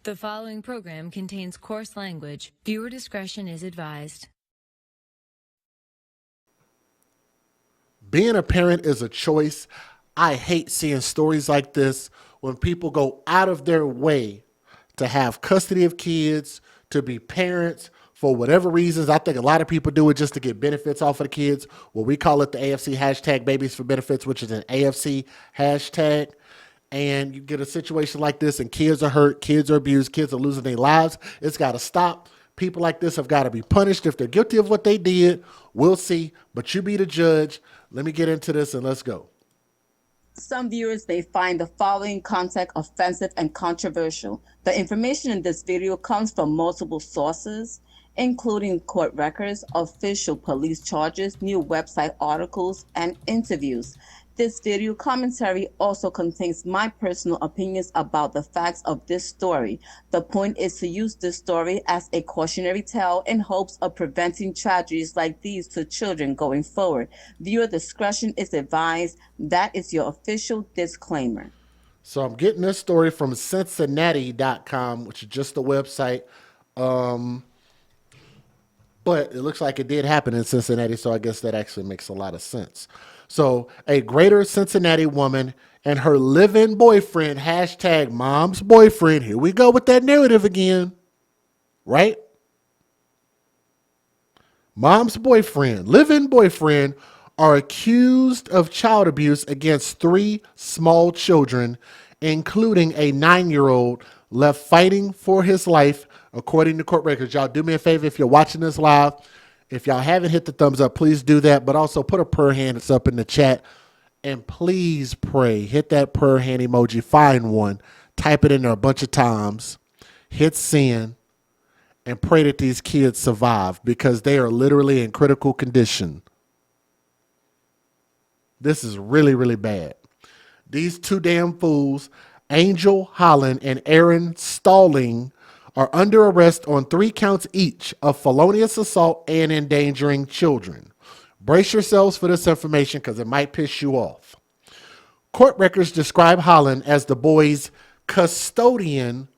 The following program contains coarse language. Viewer discretion is advised. Being a parent is a choice. I hate seeing stories like this when people go out of their way to have custody of kids, to be parents for whatever reasons. I think a lot of people do it just to get benefits off of the kids. Well, we call it the AFC hashtag babies for benefits, which is an AFC hashtag. And you get a situation like this and kids are hurt, kids are abused, kids are losing their lives. It's got to stop. People like this have got to be punished. If they're guilty of what they did, we'll see. But you be the judge. Let me get into this and let's go. Some viewers may find the following content offensive and controversial. The information in this video comes from multiple sources, including court records, official police charges, new website articles, and interviews. This video commentary also contains my personal opinions about the facts of this story. The point is to use this story as a cautionary tale in hopes of preventing tragedies like these to children going forward. Viewer discretion is advised. That is your official disclaimer. So I'm getting this story from Cincinnati.com, which is just a website. But it looks like it did happen in Cincinnati, so I guess that actually makes a lot of sense. So a greater Cincinnati woman and her live-in boyfriend, hashtag mom's boyfriend. Here we go with that narrative again, right? Mom's boyfriend, live-in boyfriend, are accused of child abuse against 3 small children, including a 9-year-old left fighting for his life, according to court records. Y'all do me a favor if you're watching this live. If y'all haven't hit the thumbs up, please do that. But also put a prayer hand up in the chat. And please pray. Hit that prayer hand emoji. Find one. Type it in there a bunch of times. Hit send. And pray that these kids survive because they are literally in critical condition. This is really, really bad. These 2 damn fools, Angel Holland and Aaron Stalling, are under arrest on 3 counts each of felonious assault and endangering children. Brace yourselves for this information because it might piss you off. Court records describe Holland as the boy's custodian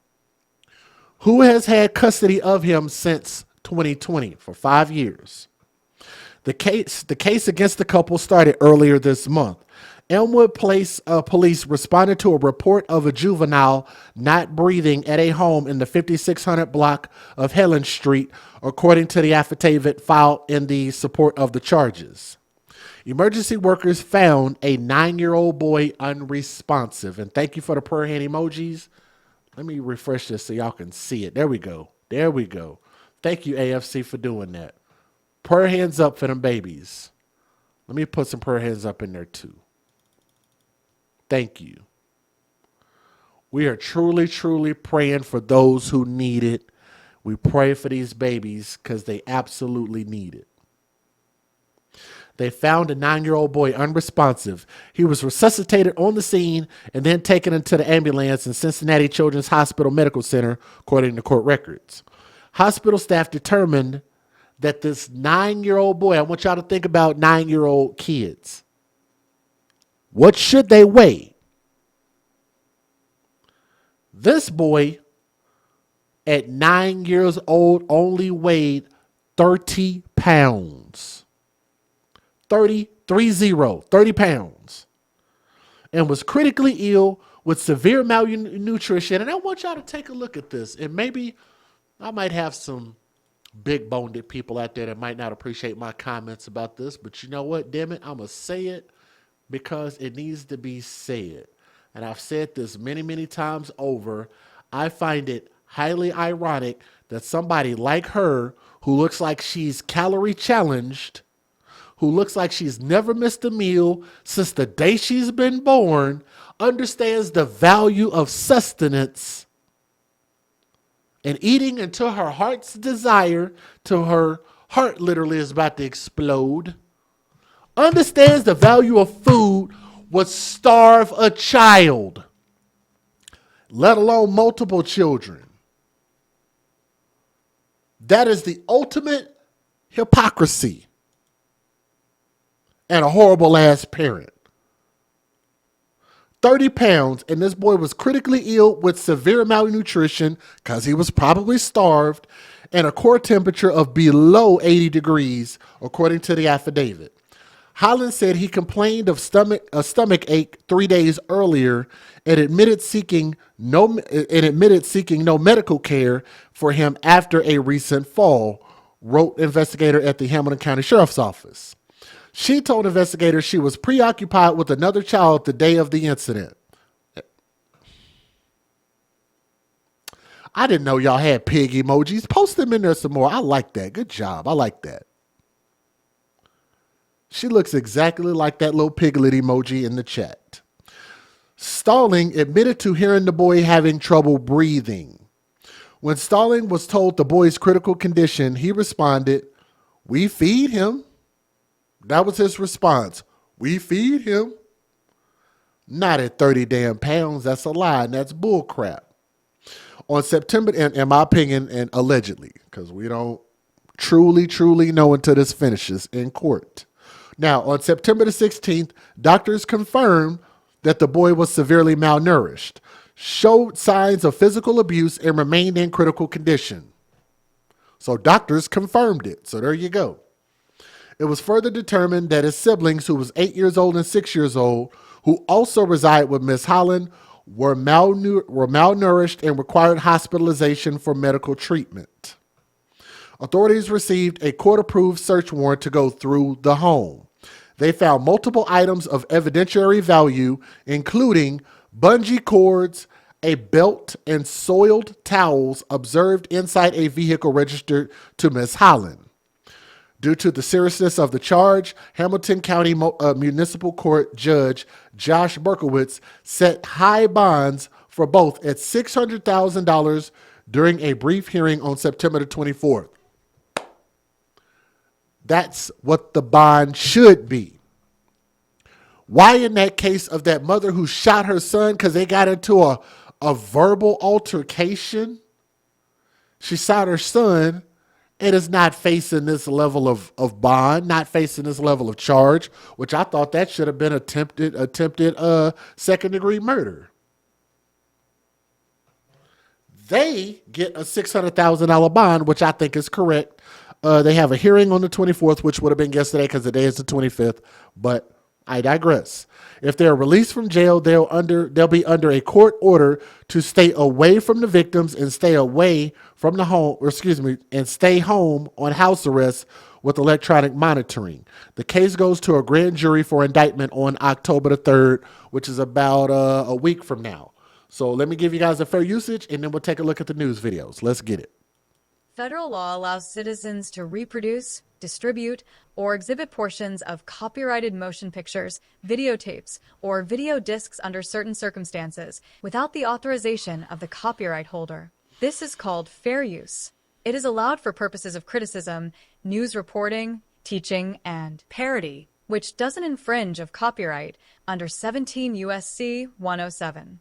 who has had custody of him since 2020 for 5 years. The case against the couple started earlier this month. Elmwood Place police responded to a report of a juvenile not breathing at a home in the 5600 block of Helen Street, according to the affidavit filed in the support of the charges. Emergency workers found a 9-year-old boy unresponsive. And thank you for the prayer hand emojis. Let me refresh this so y'all can see it. There we go. There we go. Thank you, AFC, for doing that. Prayer hands up for them babies. Let me put some prayer hands up in there too. Thank you. We are truly, truly praying for those who need it. We pray for these babies because they absolutely need it. They found a 9-year-old boy unresponsive. He was resuscitated on the scene and then taken into the ambulance in Cincinnati Children's Hospital Medical Center, according to court records. Hospital staff determined that this 9-year-old boy, I want y'all to think about 9-year-old kids. What should they weigh? This boy at 9 years old only weighed 30 pounds. 30 pounds. And was critically ill with severe malnutrition. And I want y'all to take a look at this. And maybe I might have some big-boned people out there that might not appreciate my comments about this. But you know what? Damn it, I'm going to say it because it needs to be said. And I've said this many, many times over. I find it highly ironic that somebody like her, who looks like she's calorie challenged, who looks like she's never missed a meal since the day she's been born, understands the value of sustenance and eating until her heart's desire, till her heart literally is about to explode, understands the value of food, would starve a child, let alone multiple children. That is the ultimate hypocrisy and a horrible ass parent. 30 pounds, and this boy was critically ill with severe malnutrition because he was probably starved and a core temperature of below 80 degrees, according to the affidavit. Holland said he complained of a stomach ache 3 days earlier and admitted seeking no medical care for him after a recent fall, wrote investigator at the Hamilton County Sheriff's Office. She told investigators she was preoccupied with another child the day of the incident. I didn't know y'all had pig emojis. Post them in there some more. I like that. Good job. I like that. She looks exactly like that little piglet emoji in the chat. Stalling admitted to hearing the boy having trouble breathing. When Stalling was told the boy's critical condition, he responded, "We feed him." That was his response. "We feed him." Not at 30 damn pounds. That's a lie, and that's bull crap. On September, in my opinion, and allegedly, because we don't truly know until this finishes in court. Now, on September the 16th, doctors confirmed that the boy was severely malnourished, showed signs of physical abuse, and remained in critical condition. So doctors confirmed it. So there you go. It was further determined that his siblings, who was 8 years old and 6 years old, who also reside with Miss Holland, were malnourished and required hospitalization for medical treatment. Authorities received a court-approved search warrant to go through the home. They found multiple items of evidentiary value, including bungee cords, a belt, and soiled towels observed inside a vehicle registered to Miss Holland. Due to the seriousness of the charge, Hamilton County Municipal Court Judge Josh Berkowitz set high bonds for both at $600,000 during a brief hearing on September the 24th. That's what the bond should be. Why in that case of that mother who shot her son because they got into a verbal altercation, she shot her son, and is not facing this level of bond, not facing this level of charge, which I thought that should have been attempted second-degree murder. They get a $600,000 bond, which I think is correct. They have a hearing on the 24th, which would have been yesterday because the day is the 25th, but I digress. If they're released from jail, they'll be under a court order to stay away from the victims and stay away from the home, and stay home on house arrest with electronic monitoring. The case goes to a grand jury for indictment on October the 3rd, which is about a week from now. So let me give you guys a fair usage, and then we'll take a look at the news videos. Let's get it. Federal law allows citizens to reproduce, distribute, or exhibit portions of copyrighted motion pictures, videotapes, or video discs under certain circumstances without the authorization of the copyright holder. This is called fair use. It is allowed for purposes of criticism, news reporting, teaching, and parody, which doesn't infringe of copyright under 17 U.S.C. 107.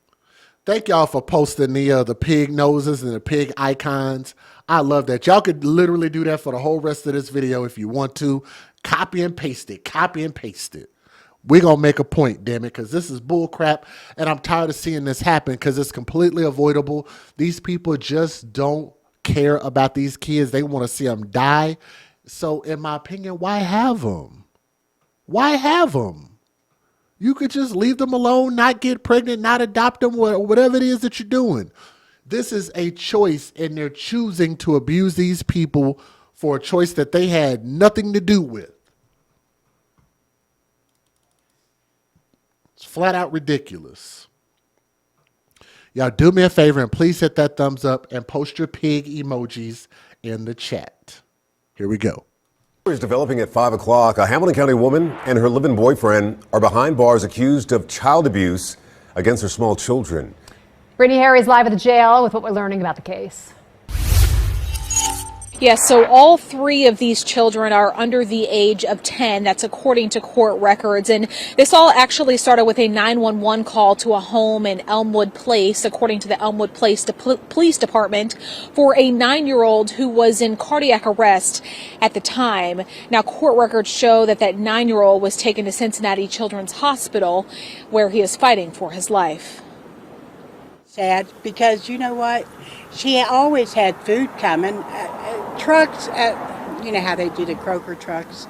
Thank y'all for posting the pig noses and the pig icons. I love that. Y'all could literally do that for the whole rest of this video if you want to. Copy and paste it. Copy and paste it. We're going to make a point, damn it, because this is bull crap, and I'm tired of seeing this happen because it's completely avoidable. These people just don't care about these kids. They want to see them die. So, in my opinion, why have them? Why have them? You could just leave them alone, not get pregnant, not adopt them, whatever it is that you're doing. This is a choice, and they're choosing to abuse these people for a choice that they had nothing to do with. It's flat out ridiculous. Y'all do me a favor and please hit that thumbs up and post your pig emojis in the chat. Here we go. Is developing at 5 o'clock. A Hamilton County woman and her live-in boyfriend are behind bars accused of child abuse against their small children. Brittany Harry's live at the jail with what we're learning about the case. Yes, so all three of these children are under the age of 10. That's according to court records. And this all actually started with a 911 call to a home in Elmwood Place, according to the Elmwood Place Police Department, for a 9-year-old who was in cardiac arrest at the time. Now, court records show that 9-year-old was taken to Cincinnati Children's Hospital, where he is fighting for his life. Sad, because you know what? She always had food coming. Trucks, you know how they do the Kroger trucks,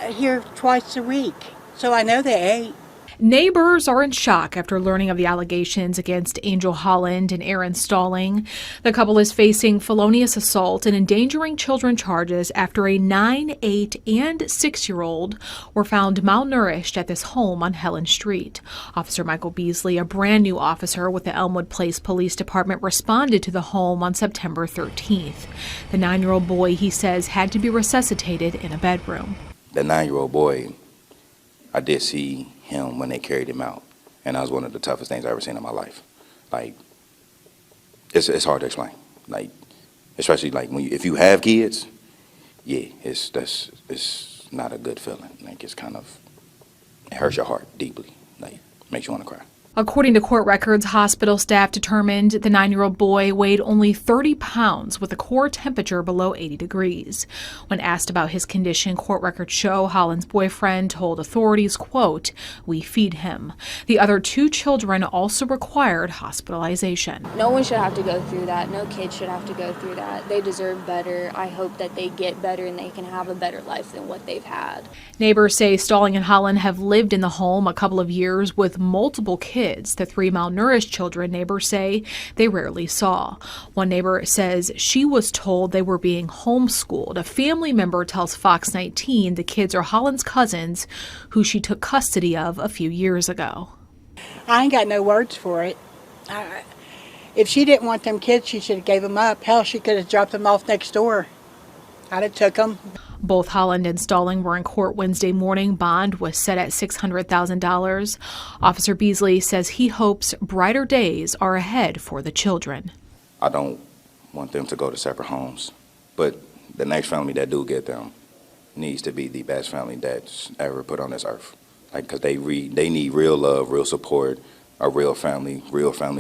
here twice a week. So I know they ate. Neighbors are in shock after learning of the allegations against Angel Holland and Aaron Stalling. The couple is facing felonious assault and endangering children charges after a 9, 8, and 6-year-old were found malnourished at this home on Helen Street. Officer Michael Beasley, a brand new officer with the Elmwood Place Police Department, responded to the home on September 13th. The 9-year-old boy, he says, had to be resuscitated in a bedroom. The 9-year-old boy, I did see him when they carried him out, and that was one of the toughest things I ever seen in my life. Like, it's hard to explain. Like, especially like if you have kids, yeah, it's not a good feeling. Like, it hurts your heart deeply. Like, makes you want to cry. According to court records, hospital staff determined the 9-year-old boy weighed only 30 pounds with a core temperature below 80 degrees. When asked about his condition, court records show Holland's boyfriend told authorities, quote, "We feed him." The other 2 children also required hospitalization. No one should have to go through that. No kid should have to go through that. They deserve better. I hope that they get better and they can have a better life than what they've had. Neighbors say Stalling and Holland have lived in the home a couple of years with multiple kids. The 3 malnourished children, neighbors say, they rarely saw. One neighbor says she was told they were being homeschooled. A family member tells Fox 19 the kids are Holland's cousins, who she took custody of a few years ago. I ain't got no words for it. If she didn't want them kids, she should have gave them up. Hell, she could have dropped them off next door. I'd have took them. Both Holland and Stalling were in court Wednesday morning. Bond was set at $600,000. Officer Beasley says he hopes brighter days are ahead for the children. I don't want them to go to separate homes, but the next family that do get them needs to be the best family that's ever put on this earth. Like, because they need real love, real support, a real family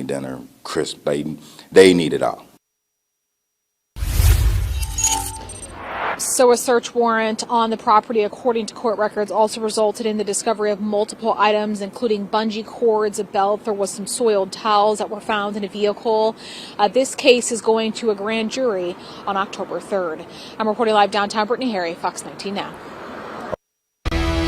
dinner, crisp. They need it all. So a search warrant on the property, according to court records, also resulted in the discovery of multiple items, including bungee cords, a belt. There was some soiled towels that were found in a vehicle. This case is going to a grand jury on October 3rd. I'm reporting live downtown. Brittany Harry, Fox 19 Now.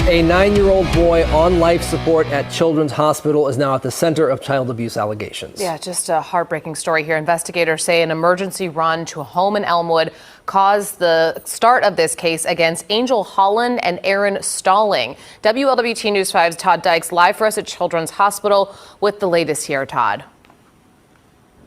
A 9-year-old boy on life support at Children's Hospital is now at the center of child abuse allegations. Yeah, just a heartbreaking story here. Investigators say an emergency run to a home in Elmwood caused the start of this case against Angel Holland and Aaron Stalling. WLWT News 5's Todd Dykes live for us at Children's Hospital with the latest here. Todd.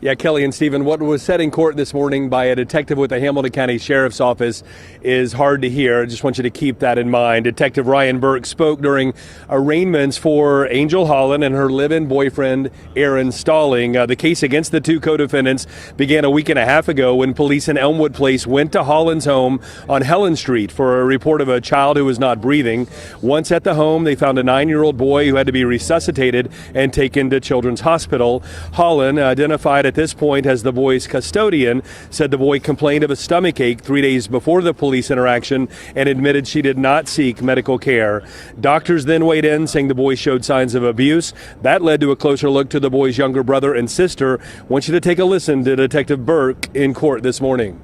Yeah, Kelly and Stephen, what was said in court this morning by a detective with the Hamilton County Sheriff's Office is hard to hear. I just want you to keep that in mind. Detective Ryan Burke spoke during arraignments for Angel Holland and her live-in boyfriend, Aaron Stalling. The case against the 2 co-defendants began a week and a half ago when police in Elmwood Place went to Holland's home on Helen Street for a report of a child who was not breathing. Once at the home, they found a 9-year-old boy who had to be resuscitated and taken to Children's Hospital. Holland, identified at this point as the boy's custodian, said the boy complained of a stomach ache 3 days before the police interaction and admitted she did not seek medical care. Doctors then weighed in, saying the boy showed signs of abuse. That led to a closer look to the boy's younger brother and sister. I want you to take a listen to Detective Burke in court this morning.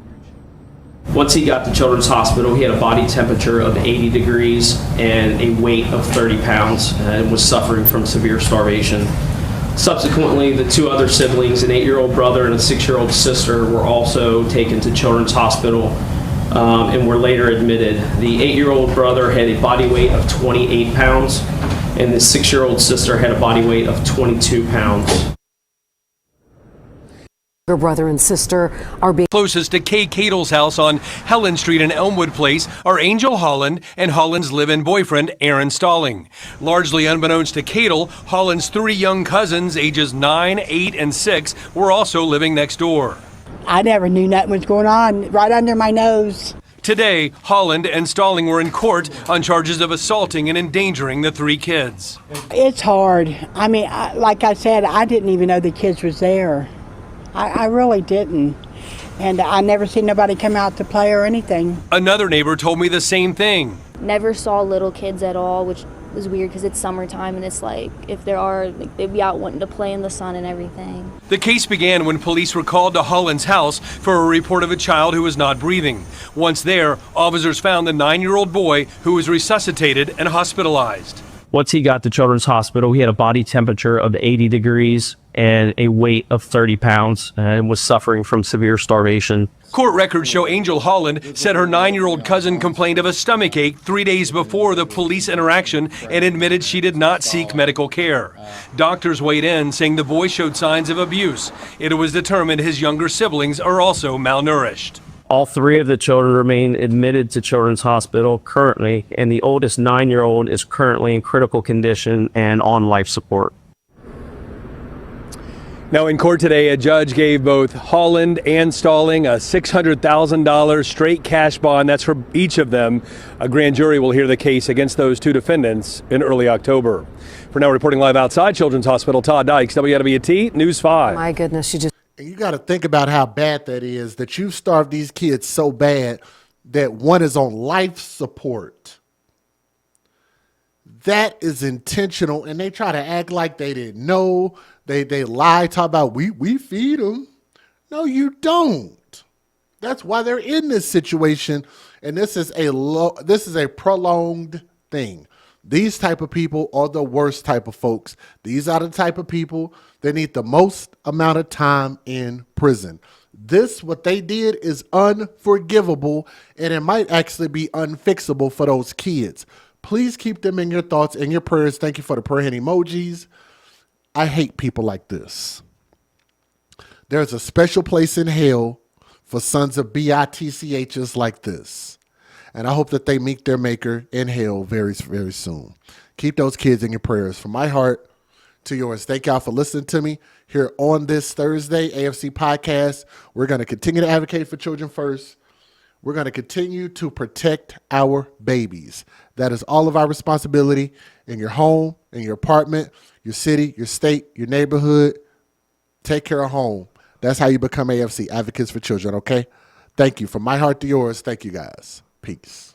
Once he got to Children's Hospital, he had a body temperature of 80 degrees and a weight of 30 pounds and was suffering from severe starvation. Subsequently, the 2 other siblings, an 8-year-old brother and a 6-year-old sister, were also taken to Children's Hospital and were later admitted. The 8-year-old brother had a body weight of 28 pounds, and the 6-year-old sister had a body weight of 22 pounds. Her brother and sister are being closest to Kay Cato's house on Helen Street in Elmwood Place are Angel Holland and Holland's live-in boyfriend, Aaron Stalling. Largely unbeknownst to Cato, Holland's 3 young cousins, ages 9, 8, and 6, were also living next door. I never knew nothing was going on right under my nose. Today, Holland and Stalling were in court on charges of assaulting and endangering the 3 kids. It's hard. I mean, like I said, I didn't even know the kids was there. I really didn't. And I never seen nobody come out to play or anything. Another neighbor told me the same thing. Never saw little kids at all, which was weird because it's summertime and it's like, if there are, like, they'd be out wanting to play in the sun and everything. The case began when police were called to Holland's house for a report of a child who was not breathing. Once there, officers found the 9-year-old boy who was resuscitated and hospitalized. Once he got to Children's Hospital, he had a body temperature of 80 degrees and a weight of 30 pounds and was suffering from severe starvation. Court records show Angel Holland said her 9-year-old cousin complained of a stomach ache 3 days before the police interaction and admitted she did not seek medical care. Doctors weighed in, saying the boy showed signs of abuse. It was determined his younger siblings are also malnourished. All 3 of the children remain admitted to Children's Hospital currently, and the oldest 9-year-old is currently in critical condition and on life support. Now in court today, a judge gave both Holland and Stalling a $600,000 straight cash bond. That's for each of them. A grand jury will hear the case against those 2 defendants in early October. For now, reporting live outside Children's Hospital, Todd Dykes, WWT News 5. My goodness, she just... And you got to think about how bad that is, that you've starved these kids so bad that one is on life support. That is intentional, and they try to act like they didn't know. They lie, talk about we feed them. No, you don't. That's why they're in this situation, and this is a prolonged thing. These type of people are the worst type of folks. These are the type of people that need the most amount of time in prison. What they did is unforgivable, and it might actually be unfixable for those kids. Please keep them in your thoughts and your prayers. Thank you for the prayer hand emojis. I hate people like this. There's a special place in hell for sons of bitchs like this. And I hope that they meet their maker in hell very, very soon. Keep those kids in your prayers. From my heart to yours. Thank y'all for listening to me here on this Thursday AFC podcast. We're going to continue to advocate for children first. We're going to continue to protect our babies. That is all of our responsibility in your home, in your apartment, your city, your state, your neighborhood. Take care of home. That's how you become AFC, Advocates for Children, okay? Thank you. From my heart to yours, thank you guys. Peace.